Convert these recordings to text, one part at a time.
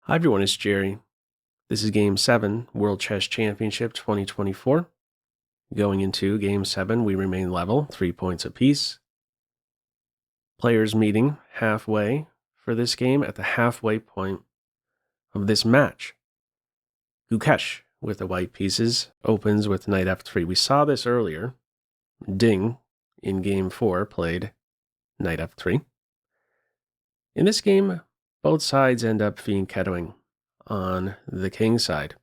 Hi everyone, it's Jerry. This is Game 7, World Chess Championship 2024. Going into Game 7, we remain level, 3 points apiece. Players meeting halfway for this game at the halfway point of this match. Gukesh, with the white pieces, opens with knight f3. We saw this earlier. Ding, in Game 4, played knight f3. In this game, both sides end up fianchettoing on the king side.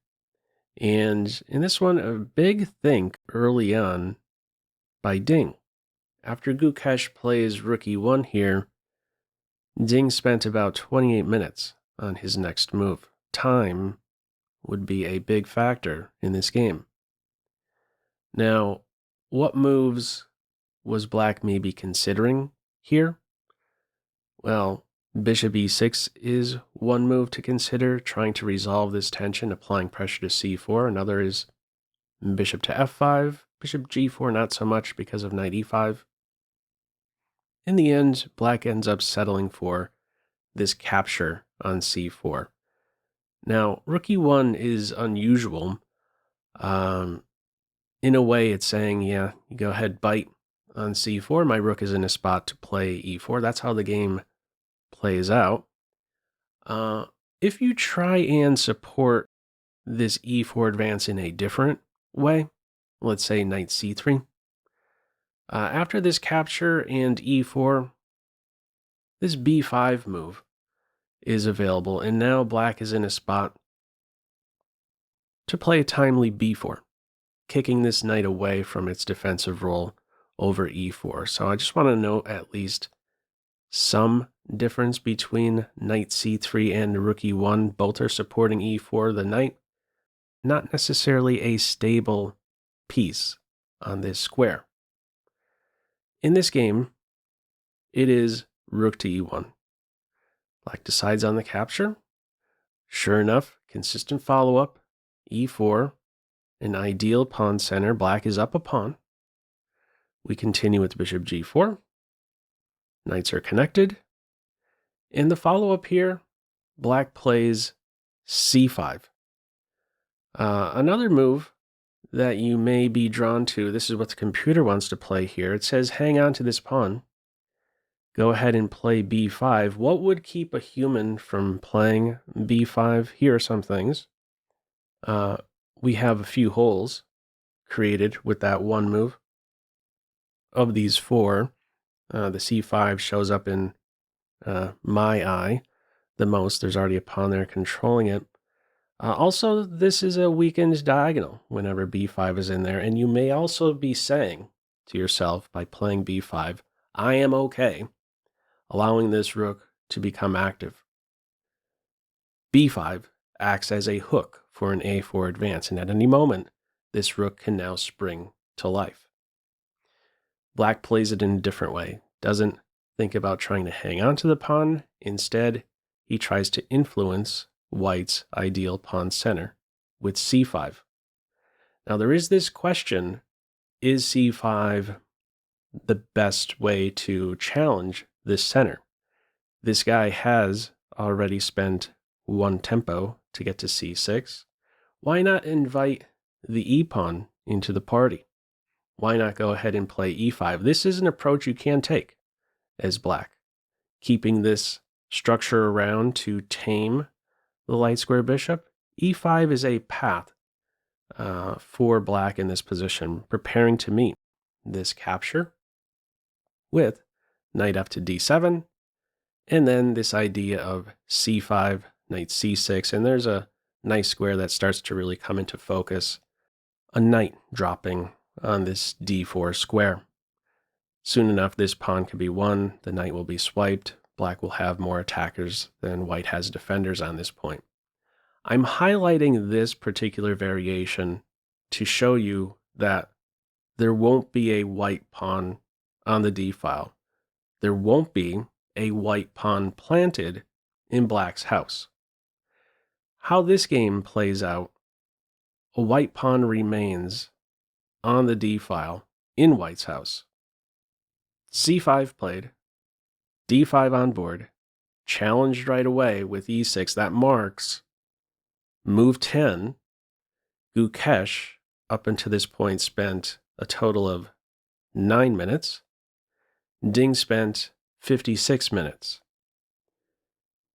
And in this one, a big think early on by Ding. After Gukesh plays rook e1 here, Ding spent about 28 minutes on his next move. Time would be a big factor in this game. Now, what moves was Black maybe considering here? Well, bishop e6 is one move to consider, trying to resolve this tension, applying pressure to c4. Another is bishop to f5, bishop g4 not so much because of knight e5. In the end, Black ends up settling for this capture on c4. Now, rook e1 is unusual. In a way, it's saying, yeah, you go ahead, bite on c4. My rook is in a spot to play e4. That's how the game plays out. If you try and support this e4 advance in a different way, let's say knight c3, after this capture and e4, this b5 move is available, and now Black is in a spot to play a timely b4, kicking this knight away from its defensive role over e4. So I just want to note at least some difference between knight c3 and rook e1. Both are supporting e4. The knight, not necessarily a stable piece on this square. In this game, it is rook to e1. Black decides on the capture. Sure enough, consistent follow-up, e4, an ideal pawn center. Black is up a pawn. We continue with bishop g4. Knights are connected. In the follow-up here, Black plays c5. Another move that you may be drawn to, this is what the computer wants to play here. It says hang on to this pawn. Go ahead and play b5. What would keep a human from playing b5? Here are some things. We have a few holes created with that one move. Of these four, the c5 shows up in my eye the most. There's already a pawn there controlling it. Also, this is a weakened diagonal whenever b5 is in there, and you may also be saying to yourself by playing b5, I am okay allowing this rook to become active. b5 acts as a hook for an a4 advance, and at any moment, this rook can now spring to life. Black plays it in a different way, doesn't think about trying to hang on to the pawn. Instead, he tries to influence White's ideal pawn center with c5. Now, there is this question, is c5 the best way to challenge this center? This guy has already spent one tempo to get to c6. Why not invite the e-pawn into the party? Why not go ahead and play e5? This is an approach you can take as Black, keeping this structure around to tame the light square bishop. e5 is a path for Black in this position, preparing to meet this capture with knight f to d7, and then this idea of c5, knight c6, and there's a nice square that starts to really come into focus, a knight dropping on this d4 square. Soon enough, this pawn can be won, the knight will be swiped, Black will have more attackers than White has defenders on this point. I'm highlighting this particular variation to show you that there won't be a white pawn on the d-file. There won't be a white pawn planted in Black's house. How this game plays out, a white pawn remains on the d-file in White's house. c5 played, d5 on board, challenged right away with e6. That marks move 10. Gukesh, up until this point, spent a total of 9 minutes. Ding spent 56 minutes.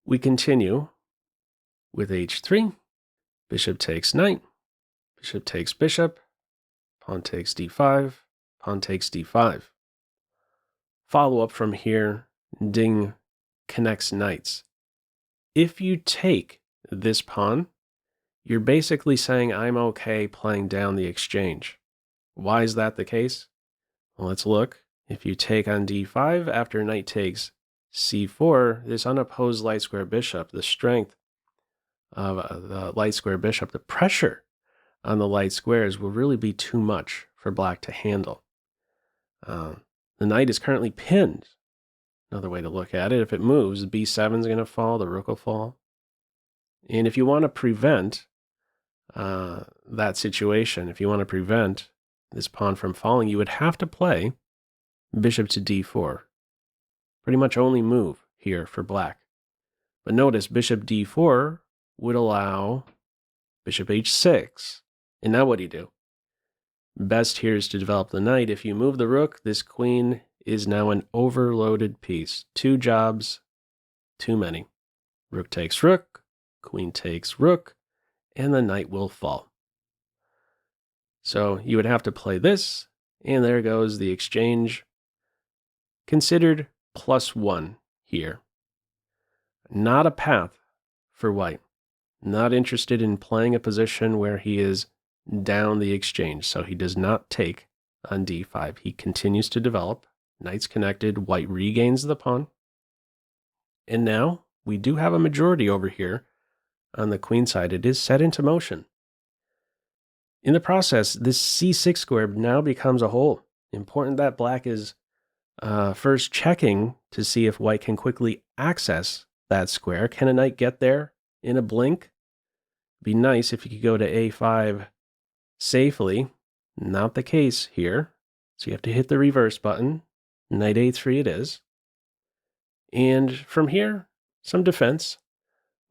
We continue with h3. Bishop takes knight. Bishop takes bishop. Pawn takes d5. Pawn takes d5. Follow up from here. Ding connects knights. If you take this pawn, you're basically saying I'm okay playing down the exchange. Why is that the case? Well, let's look. If you take on d5 after knight takes c4, this unopposed light square bishop, the strength of the light square bishop, the pressure on the light squares will really be too much for black to handle. The knight is currently pinned. Another way to look at it, if it moves, b7 is going to fall, the rook will fall. And if you want to prevent that situation, if you want to prevent this pawn from falling, you would have to play bishop to d4. Pretty much only move here for black. But notice bishop d4 would allow bishop h6. And now what do you do? Best here is to develop the knight. If you move the rook, this queen is now an overloaded piece. 2 jobs, too many. Rook takes rook, queen takes rook, and the knight will fall. So you would have to play this, and there goes the exchange. Considered +1 here. Not a path for white. Not interested in playing a position where he is down the exchange, so he does not take on d5. He continues to develop. Knights connected, white regains the pawn. And now we do have a majority over here on the queen side. It is set into motion. In the process, this c6 square now becomes a hole. Important that black is first checking to see if white can quickly access that square. Can a knight get there in a blink? Be nice if you could go to a5 safely. Not the case here. So you have to hit the reverse button. Knight a3 it is. And from here, some defense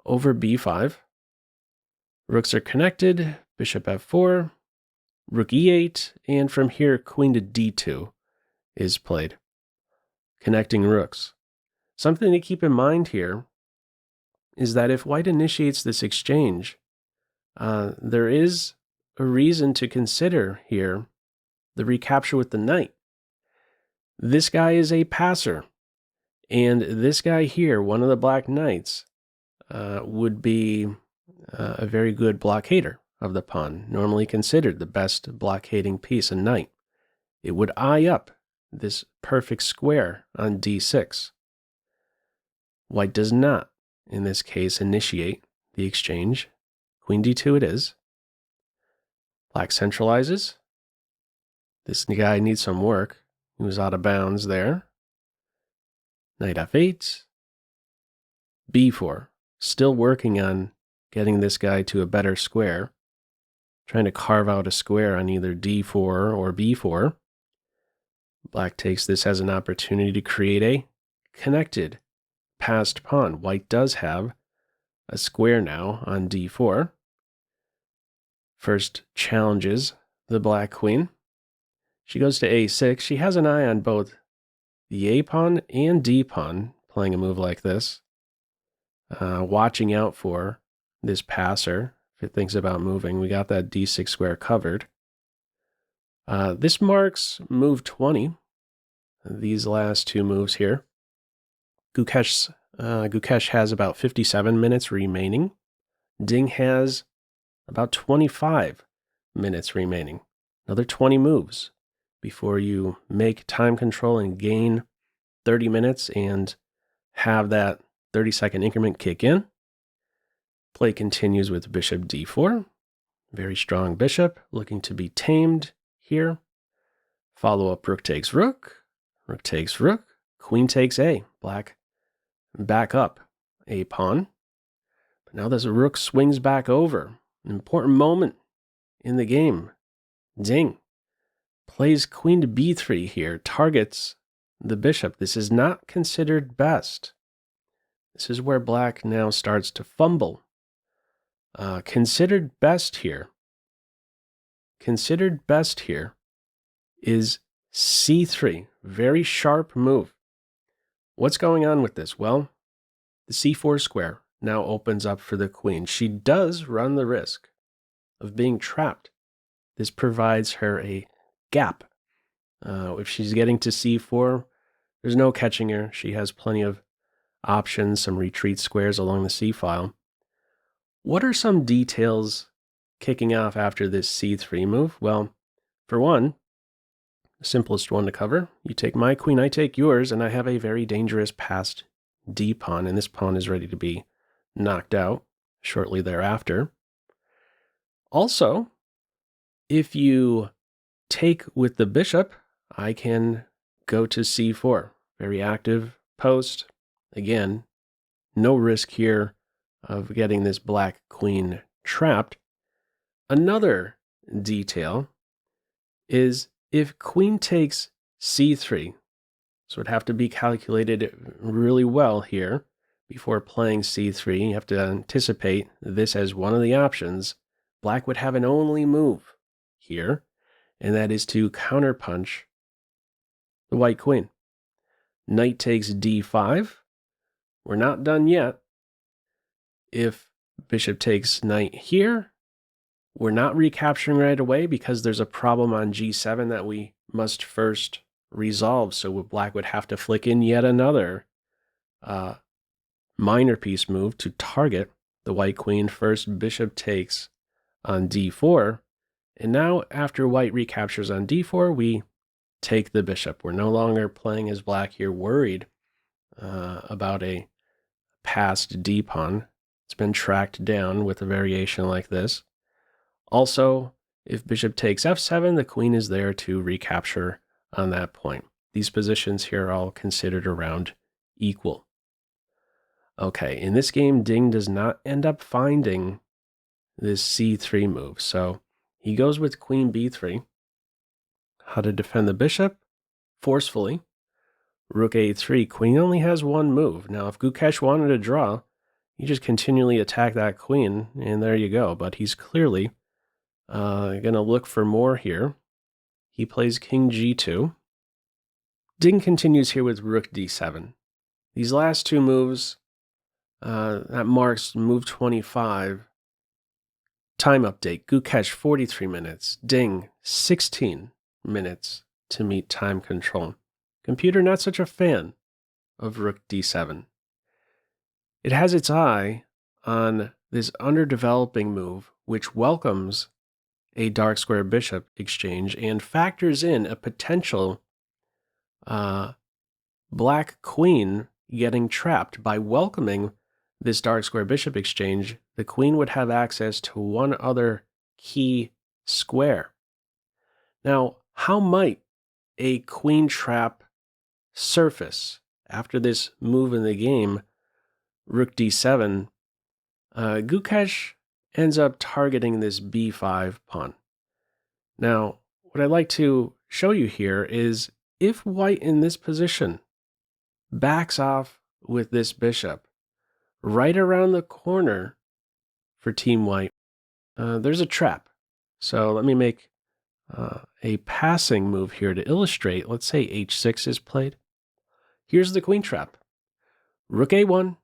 over b5. Rooks are connected. Bishop f4. Rook e8. And from here, queen to d2 is played. Connecting rooks. Something to keep in mind here is that if white initiates this exchange, there is a reason to consider here the recapture with the knight. This guy is a passer, and this guy here, one of the black knights, would be a very good blockader of the pawn, normally considered the best blockading piece, a knight. It would eye up this perfect square on d6. White does not, in this case, initiate the exchange. Queen d2 it is. Black centralizes. This guy needs some work. He was out of bounds there. Knight f8. b4. Still working on getting this guy to a better square. Trying to carve out a square on either d4 or b4. Black takes this as an opportunity to create a connected passed pawn. White does have a square now on d4. First challenges the black queen. She goes to a6. She has an eye on both the a pawn and d pawn, playing a move like this. Watching out for this passer if it thinks about moving. We got that d6 square covered. This marks move 20. These last 2 moves here. Gukesh has about 57 minutes remaining. Ding has about 25 minutes remaining. Another 20 moves before you make time control and gain 30 minutes and have that 30-second increment kick in. Play continues with bishop d4. Very strong bishop, looking to be tamed here. Follow up rook takes rook. Rook takes rook. Queen takes a. Black back up a pawn. But now this rook swings back over. An important moment in the game. Ding plays queen to b3 here, targets the bishop. This is not considered best. This is where black now starts to fumble. Considered best here is c3. Very sharp move. What's going on with this? Well, the c4 square now opens up for the queen. She does run the risk of being trapped. This provides her a gap. If she's getting to c4, there's no catching her. She has plenty of options, some retreat squares along the c-file. What are some details kicking off after this c3 move? Well, for one, the simplest one to cover, you take my queen, I take yours, and I have a very dangerous passed d pawn, and this pawn is ready to be knocked out shortly thereafter. Also, if you take with the bishop, I can go to c4. Very active post. Again, no risk here of getting this black queen trapped. Another detail is if queen takes c3, so it'd have to be calculated really well here before playing c3. You have to anticipate this as one of the options. Black would have an only move here, and that is to counterpunch the white queen. Knight takes d5. We're not done yet. If bishop takes knight here, we're not recapturing right away because there's a problem on g7 that we must first resolve. So black would have to flick in yet another minor piece move to target the white queen. First, bishop takes on d4. And now after white recaptures on d4, we take the bishop. We're no longer playing as black here, worried about a passed d pawn. It's been tracked down with a variation like this. Also, if bishop takes f7, the queen is there to recapture on that point. These positions here are all considered around equal. Okay, in this game, Ding does not end up finding this c3 move, so he goes with queen b3. How to defend the bishop? Forcefully. Rook a3. Queen only has one move. Now, if Gukesh wanted to draw, you just continually attack that queen, and there you go. But he's clearly going to look for more here. He plays king g2. Ding continues here with rook d7. These last two moves, that marks move 25. Time update, Gukesh 43 minutes, Ding 16 minutes to meet time control. Computer not such a fan of rook d7. It has its eye on this underdeveloping move, which welcomes a dark square bishop exchange and factors in a potential black queen getting trapped. By welcoming this dark square bishop exchange, the queen would have access to one other key square. Now, how might a queen trap surface after this move in the game, rook d7? Gukesh ends up targeting this b5 pawn. Now, what I'd like to show you here is if white in this position backs off with this bishop, right around the corner for Team White, there's a trap. So let me make a passing move here to illustrate. Let's say h6 is played. Here's the queen trap. Rook a1,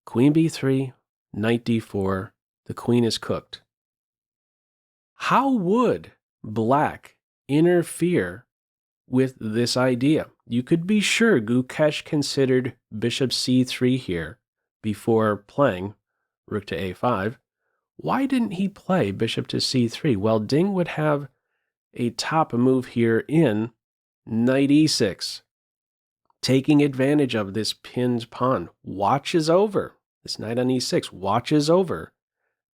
queen b3, knight d4. The queen is cooked. How would black interfere with this idea? You could be sure Gukesh considered bishop c3 here before playing rook to a5. Why didn't he play bishop to c3? Well, Ding would have a top move here in knight e6, taking advantage of this pinned pawn. Watches over, this knight on e6 watches over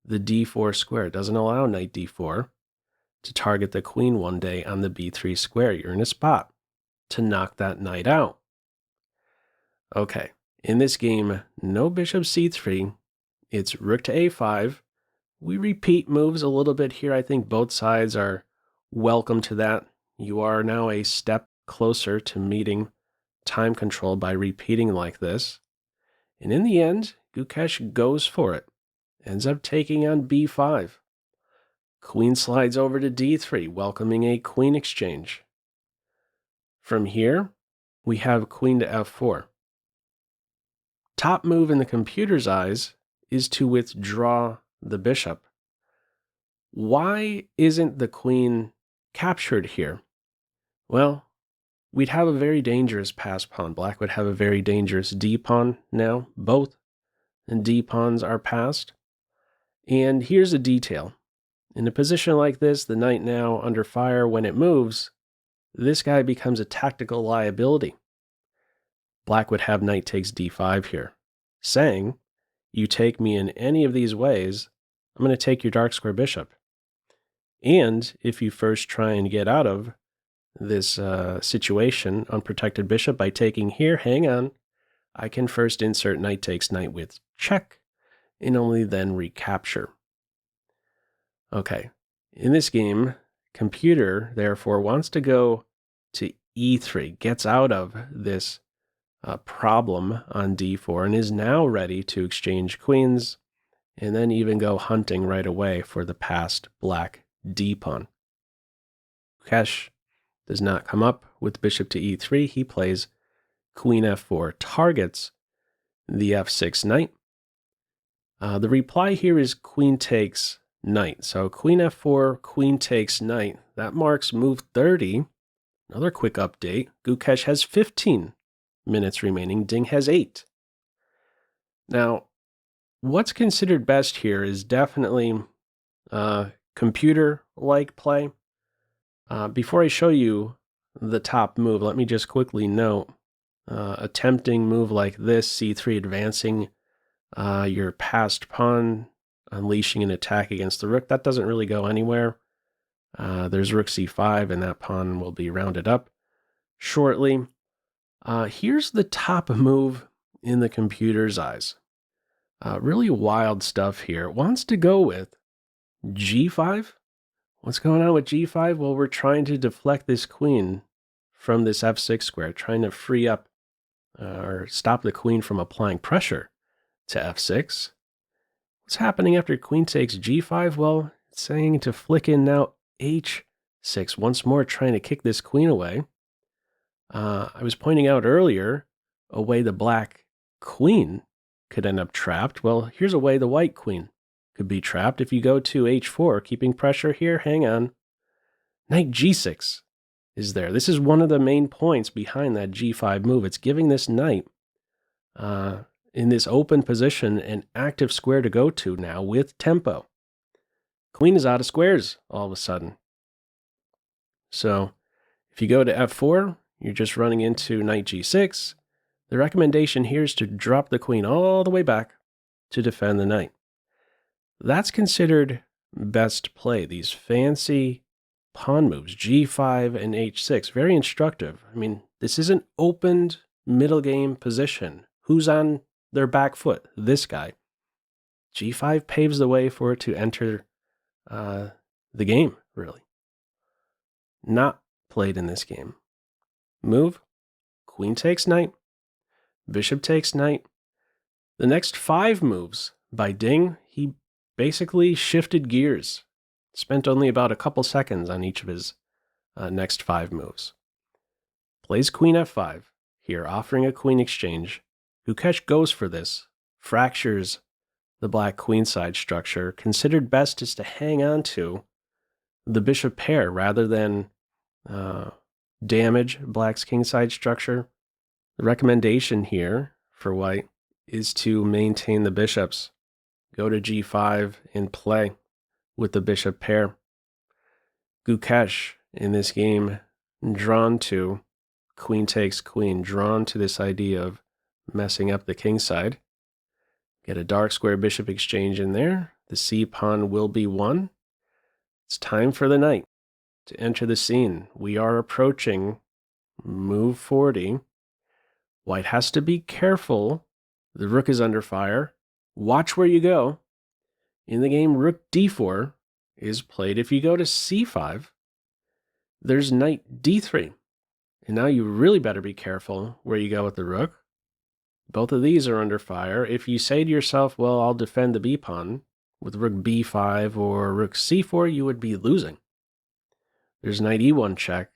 the d4 square. Doesn't allow knight d4 to target the queen one day on the b3 square. You're in a spot to knock that knight out. Okay, in this game, no bishop c3. It's rook to a5. We repeat moves a little bit here. I think both sides are welcome to that. You are now a step closer to meeting time control by repeating like this. And in the end, Gukesh goes for it. Ends up taking on b5. Queen slides over to d3, welcoming a queen exchange. From here, we have queen to f4. Top move in the computer's eyes is to withdraw the bishop. Why isn't the queen captured here? Well, we'd have a very dangerous pass pawn. Black would have a very dangerous d pawn now. Both d pawns are passed. And here's a detail. In a position like this, the knight now under fire when it moves, this guy becomes a tactical liability. Black would have knight takes d5 here, saying, you take me in any of these ways, I'm going to take your dark square bishop. And if you first try and get out of this situation, unprotected bishop, by taking here, hang on, I can first insert knight takes knight with check, and only then recapture. Okay, in this game, computer, therefore, wants to go to e3, gets out of this problem on d4, and is now ready to exchange queens, and then even go hunting right away for the passed black d-pawn. Gukesh does not come up with bishop to e3. He plays queen f4, targets the f6 knight. The reply here is queen takes knight. So queen f4, queen takes knight. That marks move 30. Another quick update. Gukesh has 15 minutes remaining. Ding has 8. Now, what's considered best here is definitely computer-like play. Before I show you the top move, let me just quickly note, a tempting move like this, c3 advancing your passed pawn, unleashing an attack against the rook, that doesn't really go anywhere. There's rook c5, and that pawn will be rounded up shortly. Here's the top move in the computer's eyes. Really wild stuff here. It wants to go with g5. What's going on with g5? Well, we're trying to deflect this queen from this f6 square, trying to free up or stop the queen from applying pressure to f6. What's happening after queen takes g5? Well, it's saying to flick in now h6, once more trying to kick this queen away. I was pointing out earlier a way the black queen could end up trapped. Well, here's a way the white queen could be trapped. If you go to h4, keeping pressure here, hang on. Knight g6 is there. This is one of the main points behind that g5 move. It's giving this knight in this open position an active square to go to now with tempo. Queen is out of squares all of a sudden. So if you go to f4, you're just running into knight g6. The recommendation here is to drop the queen all the way back to defend the knight. That's considered best play, these fancy pawn moves, g5 and h6. Very instructive. I mean, this is an opened middle game position. Who's on their back foot? This guy. g5 paves the way for it to enter the game, really. Not played in this game. Move, queen takes knight, bishop takes knight. The next 5 moves by Ding, he basically shifted gears. Spent only about a couple seconds on each of his next 5 moves. Plays queen f5, here offering a queen exchange. Gukesh goes for this, fractures the black queenside structure. Considered best is to hang on to the bishop pair rather than damage black's kingside structure. The recommendation here for white is to maintain the bishops. Go to g5 and play with the bishop pair. Gukesh in this game drawn to queen takes queen, drawn to this idea of messing up the kingside. Get a dark square bishop exchange in there. The c pawn will be won. It's time for the knight to enter the scene. We are approaching move 40. White has to be careful. The rook is under fire. Watch where you go. In the game, rook d4 is played. If you go to c5, there's knight d3. And now you really better be careful where you go with the rook. Both of these are under fire. If you say to yourself, well, I'll defend the b pawn with rook b5 or rook c4, you would be losing. There's knight e1 check,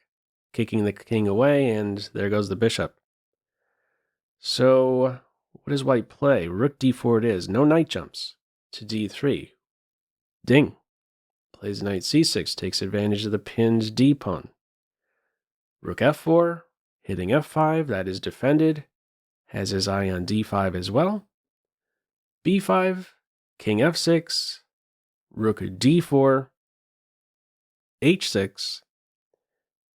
kicking the king away, and there goes the bishop. So what does white play? Rook d4 it is. No knight jumps to d3. Ding. Plays knight c6, takes advantage of the pinned d pawn. Rook f4, hitting f5, that is defended. Has his eye on d5 as well. b5, king f6, rook d4, h6.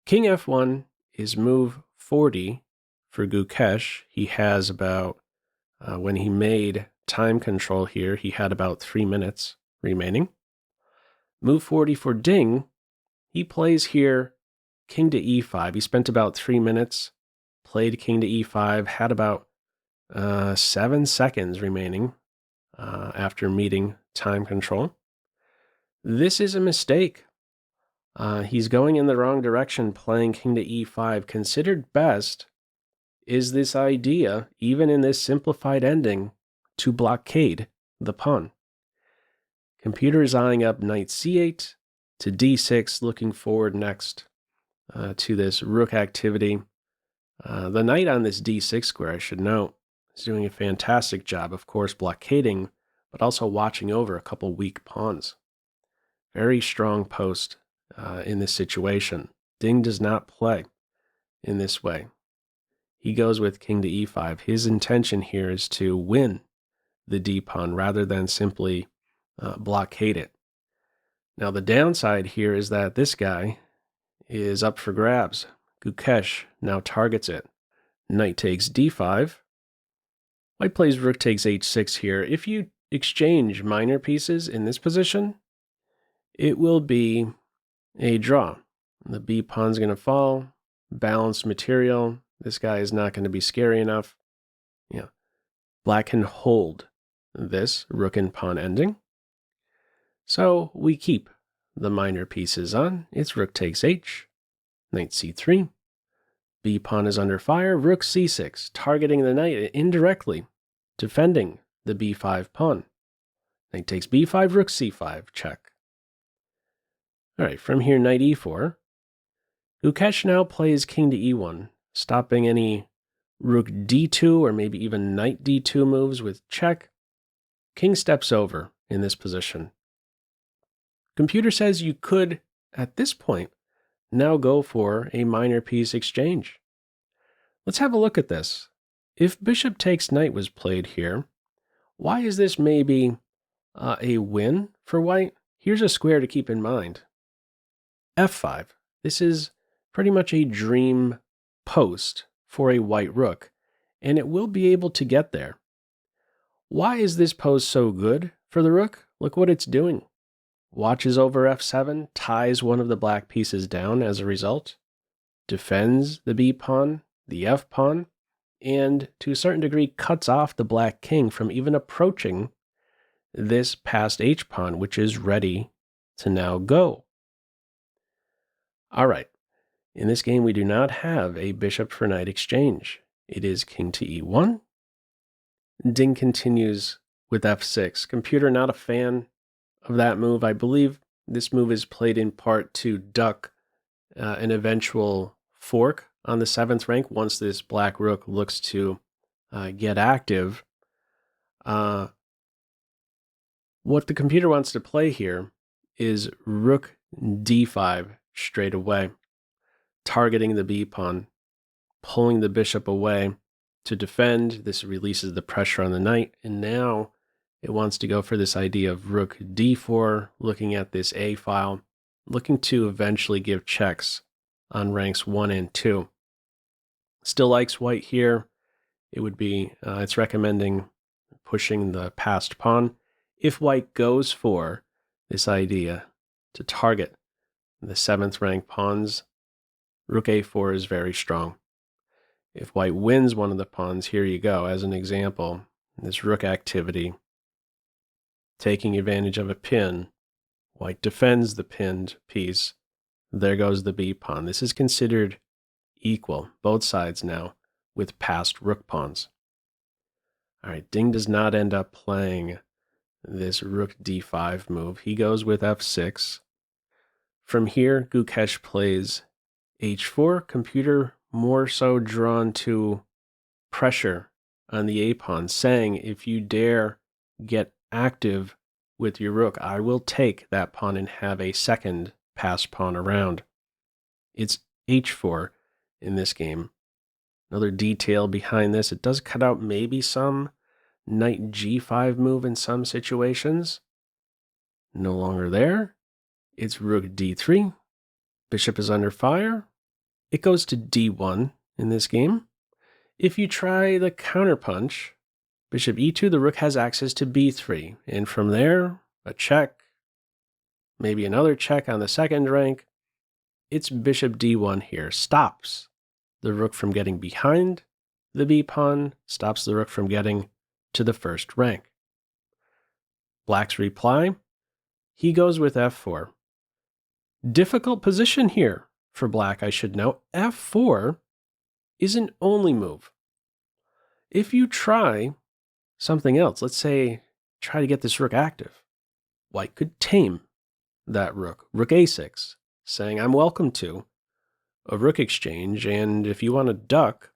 King f1 is move 40 for Gukesh. He has about, when he made time control here, he had about 3 minutes remaining. Move 40 for Ding. He plays here king to e5. He spent about 3 minutes, played king to e5, had about 7 seconds remaining after meeting time control. This is a mistake. He's going in the wrong direction, playing king to e5. Considered best is this idea, even in this simplified ending, to blockade the pawn. Computer is eyeing up knight c8 to d6, looking forward next to this rook activity. The knight on this d6 square, I should note, is doing a fantastic job, of course, blockading, but also watching over a couple weak pawns. Very strong post in this situation. Ding does not play in this way. He goes with king to e5. His intention here is to win the d pawn rather than simply blockade it. Now, the downside here is that this guy is up for grabs. Gukesh now targets it. Knight takes d5. White plays rook takes h6 here. If you exchange minor pieces in this position, it will be a draw. The b pawn's going to fall. Balanced material. This guy is not going to be scary enough. Yeah. Black can hold this rook and pawn ending. So we keep the minor pieces on. It's rook takes h, knight c3. B pawn is under fire, rook c6, targeting the knight indirectly, defending the b5 pawn. Knight takes b5, rook c5, check. All right, from here, knight e4. Gukesh now plays king to e1, stopping any rook d2 or maybe even knight d2 moves with check. King steps over in this position. Computer says you could, at this point, now go for a minor piece exchange. Let's have a look at this. If bishop takes knight was played here, why is this maybe a win for white? Here's a square to keep in mind. f5. This is pretty much a dream post for a white rook, and it will be able to get there. Why is this post so good for the rook? Look what it's doing. Watches over f7, ties one of the black pieces down as a result, defends the b pawn, the f pawn, and to a certain degree cuts off the black king from even approaching this passed h pawn, which is ready to now go. All right, in this game we do not have a bishop for knight exchange. It is king to e1. Ding continues with f6. Computer not a fan of that move. I believe this move is played in part to duck an eventual fork on the 7th rank once this black rook looks to get active. What the computer wants to play here is rook d5 straight away, targeting the b pawn, pulling the bishop away to defend. This releases the pressure on the knight, and now it wants to go for this idea of rook d4, looking at this a file, looking to eventually give checks on ranks 1 and 2. Still likes white here. It would be, it's recommending pushing the passed pawn. If white goes for this idea to target the 7th rank pawns, rook a4 is very strong. If white wins one of the pawns, here you go, as an example, this rook activity, taking advantage of a pin, white defends the pinned piece, there goes the b pawn. This is considered equal, both sides now, with passed rook pawns. All right, Ding does not end up playing this rook d5 move. He goes with f6. From here, Gukesh plays h4. Computer more so drawn to pressure on the a-pawn, saying if you dare get active with your rook, I will take that pawn and have a second pass pawn around. It's h4 in this game. Another detail behind this, it does cut out maybe some knight g5 move in some situations. No longer there. It's rook d3. Bishop is under fire. It goes to d1 in this game. If you try the counterpunch, bishop e2, the rook has access to b3. And from there, a check, maybe another check on the second rank. It's bishop d1 here. Stops the rook from getting behind the b-pawn, stops the rook from getting to the first rank. Black's reply, he goes with f4. Difficult position here for black, I should note. f4 is an only move. If you try something else, let's say try to get this rook active, white could tame that rook, rook a6, saying I'm welcome to a rook exchange, and if you want to duck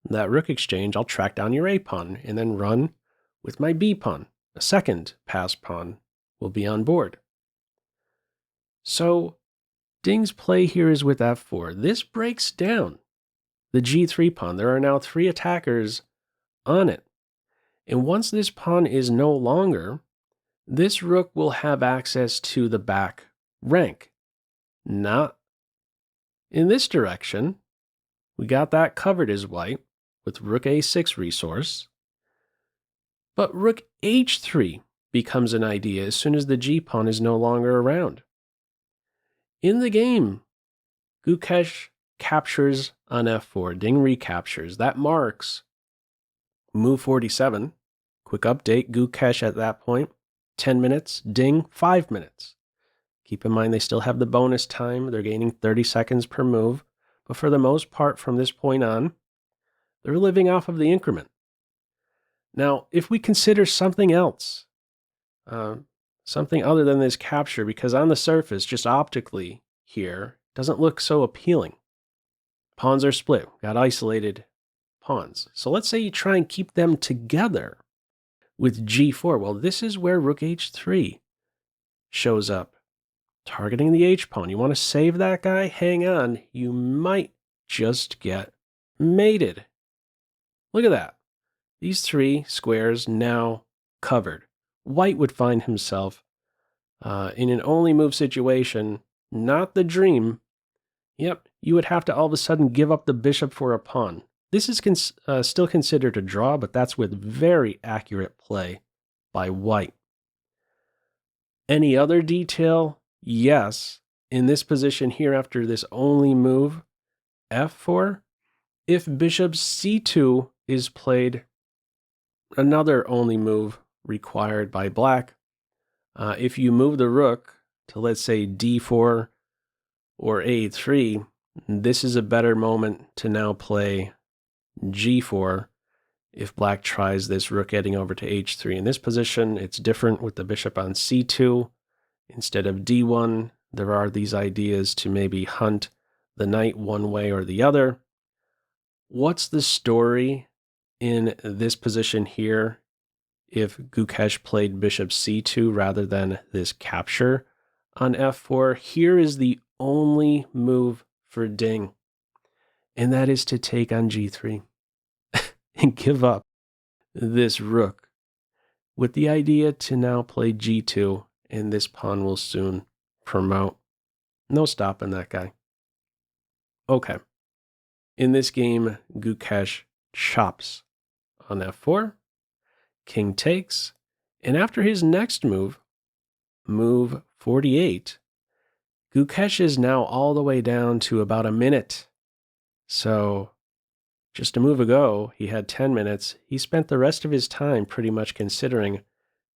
that rook exchange, I'll track down your a-pawn and then run with my b-pawn. A second pass pawn will be on board. So Ding's play here is with f4. This breaks down the g3 pawn. There are now 3 attackers on it. And once this pawn is no longer, this rook will have access to the back rank. Not in this direction. We got that covered as white with rook a6 resource. But rook h3 becomes an idea as soon as the g-pawn is no longer around. In the game, Gukesh captures on f4. Ding recaptures. That marks move 47. Quick update, Gukesh at that point, 10 minutes. Ding, 5 minutes. Keep in mind they still have the bonus time. They're gaining 30 seconds per move. But for the most part, from this point on, they're living off of the increment. Now, if we consider something else, something other than this capture, because on the surface, just optically here, doesn't look so appealing. Pawns are split, got isolated pawns. So let's say you try and keep them together with g4. Well, this is where rook h3 shows up, targeting the h-pawn. You want to save that guy? Hang on. You might just get mated. Look at that. These 3 squares now covered. White would find himself in an only move situation, not the dream. Yep, you would have to all of a sudden give up the bishop for a pawn. This is still considered a draw, but that's with very accurate play by white. Any other detail? Yes. In this position here, after this only move, f4, if bishop c2 is played, another only move required by black. If you move the rook to, let's say, d4 or a3, this is a better moment to now play g4 if black tries this rook getting over to h3. In this position, it's different with the bishop on c2. Instead of d1, there are these ideas to maybe hunt the knight one way or the other. What's the story in this position here if Gukesh played bishop c2 rather than this capture on f4? Here is the only move for Ding, and that is to take on g3 and give up this rook with the idea to now play g2, and this pawn will soon promote. No stopping that guy. Okay. In this game, Gukesh chops on f4, king takes, and after his next move, move 48, Gukesh is now all the way down to about a minute. So just a move ago, he had 10 minutes. He spent the rest of his time pretty much considering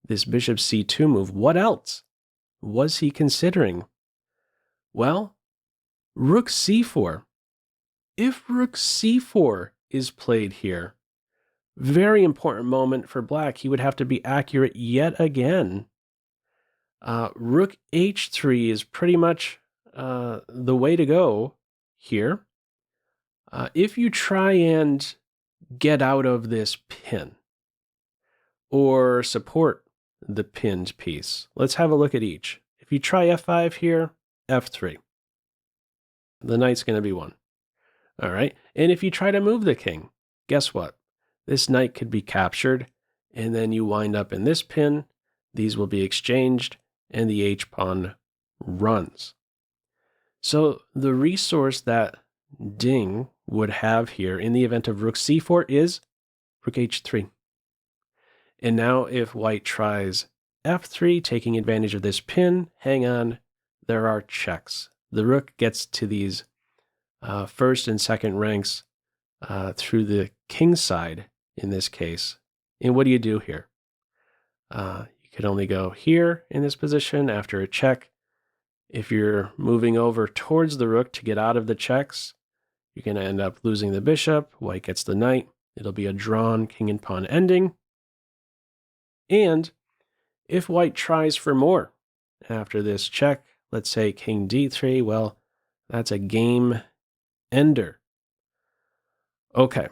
this bishop c2 move. What else was he considering? Well, rook c4. If rook c4 is played here, Very important moment for black. He would have to be accurate yet again. Rook h3 is pretty much the way to go here. If you try and get out of this pin or support the pinned piece, let's have a look at each. If you try f5 here, f3. The knight's going to be won. All right. And if you try to move the king, guess what? This knight could be captured, and then you wind up in this pin. These will be exchanged, and the h-pawn runs. So the resource that Ding would have here in the event of rook c4 is rook h3. And now if white tries f3, taking advantage of this pin, hang on, there are checks. The rook gets to these first and second ranks through the king side in this case. And what do you do here? You can only go here in this position after a check. If you're moving over towards the rook to get out of the checks, you're going to end up losing the bishop. White gets the knight. It'll be a drawn king and pawn ending. And if white tries for more after this check, let's say king d3, well, that's a game ender. Okay,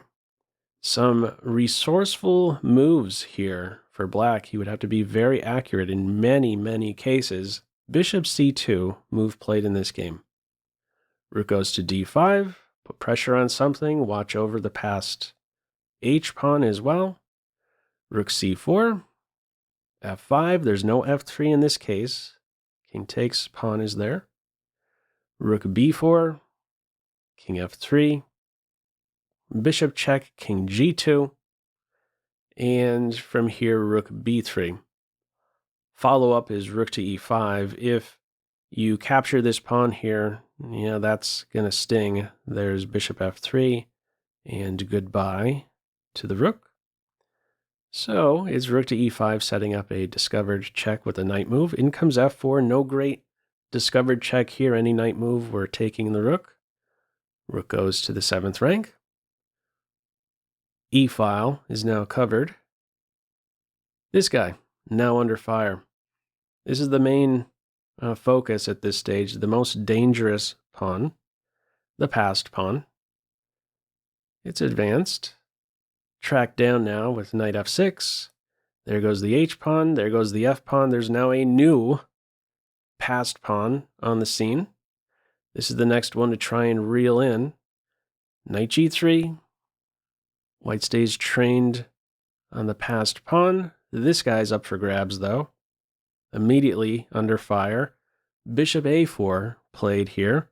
some resourceful moves here for black. He would have to be very accurate in many, many cases. Bishop c2, move played in this game. Rook goes to d5, put pressure on something, watch over the passed h-pawn as well. Rook c4, f5, there's no f3 in this case. King takes, pawn is there. Rook b4, king f3, bishop check, king g2, and from here, rook b3. Follow up is rook to e5. If you capture this pawn here, that's going to sting. There's bishop f3, and goodbye to the rook. So it's rook to e5, setting up a discovered check with a knight move. In comes f4, no great discovered check here. Any knight move, we're taking the rook. Rook goes to the 7th rank. E-file is now covered. This guy, now under fire. This is the main focus at this stage, the most dangerous pawn, the passed pawn. It's advanced. Tracked down now with knight f6. There goes the h-pawn, there goes the f-pawn. There's now a new passed pawn on the scene. This is the next one to try and reel in. Knight g3. White stays trained on the passed pawn. This guy's up for grabs, though. Immediately under fire. Bishop a4 played here.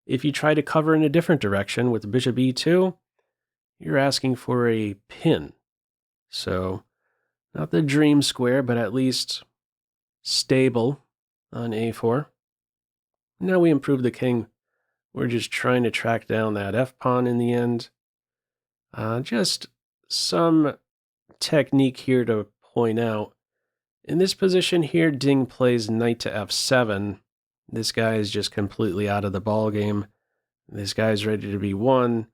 If you try to cover in a different direction with bishop e2, you're asking for a pin. So, not the dream square, but at least stable on a4. Now we improve the king. We're just trying to track down that f-pawn in the end. Just some technique here to point out. In this position here, Ding plays knight to f7. This guy is just completely out of the ballgame. This guy's ready to be won.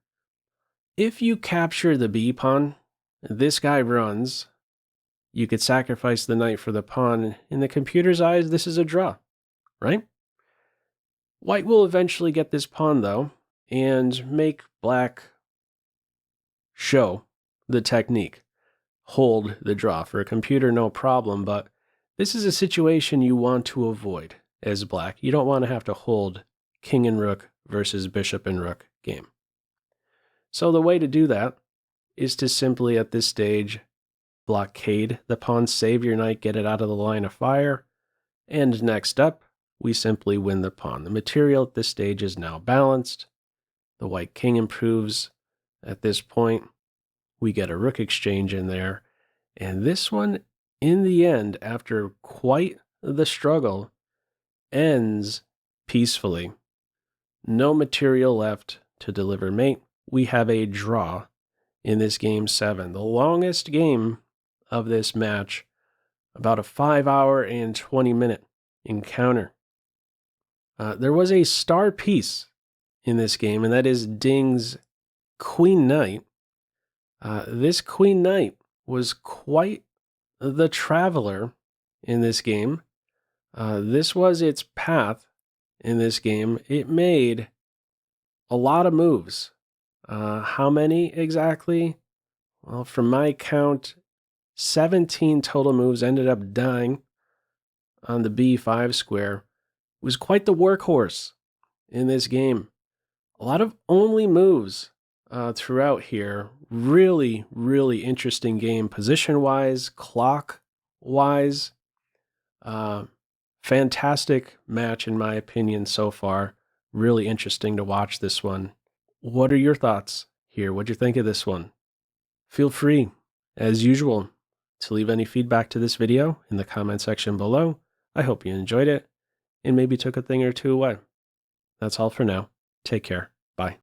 If you capture the b-pawn, this guy runs. You could sacrifice the knight for the pawn. In the computer's eyes, this is a draw, right? White will eventually get this pawn, though, and make black show the technique. Hold the draw. For a computer, no problem, but this is a situation you want to avoid as black. You don't want to have to hold king and rook versus bishop and rook game. So the way to do that is to simply, at this stage, blockade the pawn, save your knight, get it out of the line of fire, and next up, we simply win the pawn. The material at this stage is now balanced. The white king improves. At this point, we get a rook exchange in there, and this one, in the end, after quite the struggle, ends peacefully. No material left to deliver mate. We have a draw in this game 7, the longest game of this match, about a 5-hour and 20-minute encounter. There was a star piece in this game, and that is Ding's Queen Knight. This queen knight was quite the traveler in this game. This was its path in this game. It made a lot of moves. How many exactly? Well, from my count, 17 total moves, ended up dying on the b5 square. It was quite the workhorse in this game. A lot of only moves throughout here. Really, really interesting game, position-wise, clock-wise. Fantastic match, in my opinion, so far. Really interesting to watch this one. What are your thoughts here? What'd you think of this one? Feel free, as usual, to leave any feedback to this video in the comment section below. I hope you enjoyed it and maybe took a thing or two away. That's all for now. Take care. Bye.